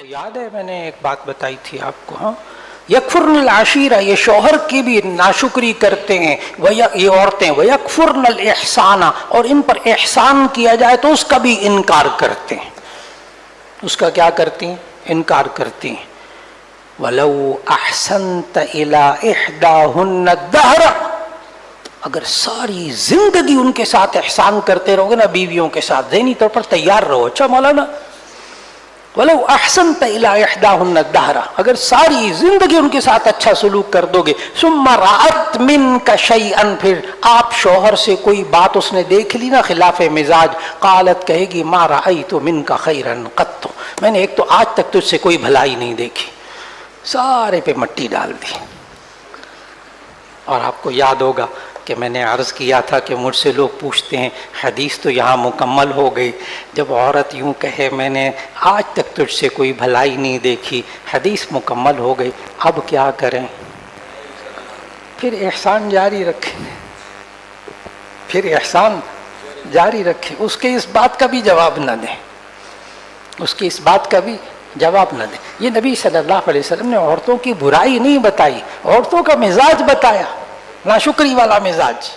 یاد ہے میں نے ایک بات بتائی تھی آپ کو، ہاں، یکفرن العشیرہ، یہ شوہر کی بھی ناشکری کرتے ہیں، یہ عورتیں ویکفرن الاحسان، اور ان پر احسان کیا جائے تو اس کا بھی انکار کرتے ہیں، اس کا کیا کرتی ہیں؟ انکار کرتی ہیں۔ وَلَوْ أَحْسَنْتَ إِلَىٰ إِحْدَاهُنَّ الدَّهْرَ، اگر ساری زندگی ان کے ساتھ احسان کرتے رہو گے نا، بیویوں کے ساتھ، ذہنی طور پر تیار رہو۔ اچھا مولانا، وَلَوْ أَحْسَنْتَ إِلَىٰ إِحْدَاهُنَّ الدَّهْرَ، اگر ساری زندگی ان کے ساتھ اچھا سلوک کر دو گے، ثُمَّ رَأَتْ مِنْكَ شَيْئًا، پھر آپ شوہر سے کوئی بات اس نے دیکھ لی نا خلاف مزاج، قالت، کہے گی مَا رَأَيْتُ مِنْكَ خَيْرًا قَطُّ، میں نے ایک تو آج تک تجھ سے کوئی بھلائی نہیں دیکھی، سارے پہ مٹی ڈال دی۔ اور آپ کو یاد ہوگا کہ میں نے عرض کیا تھا کہ مجھ سے لوگ پوچھتے ہیں حدیث تو یہاں مکمل ہو گئی، جب عورت یوں کہے میں نے آج تک تجھ سے کوئی بھلائی نہیں دیکھی، حدیث مکمل ہو گئی، اب کیا کریں؟ پھر احسان جاری رکھیں، پھر احسان جاری رکھیں، اس کے اس بات کا بھی جواب نہ دیں، اس کی اس بات کا بھی جواب نہ دیں۔ یہ نبی صلی اللہ علیہ وسلم نے عورتوں کی برائی نہیں بتائی، عورتوں کا مزاج بتایا، ناشکری والا مزاج۔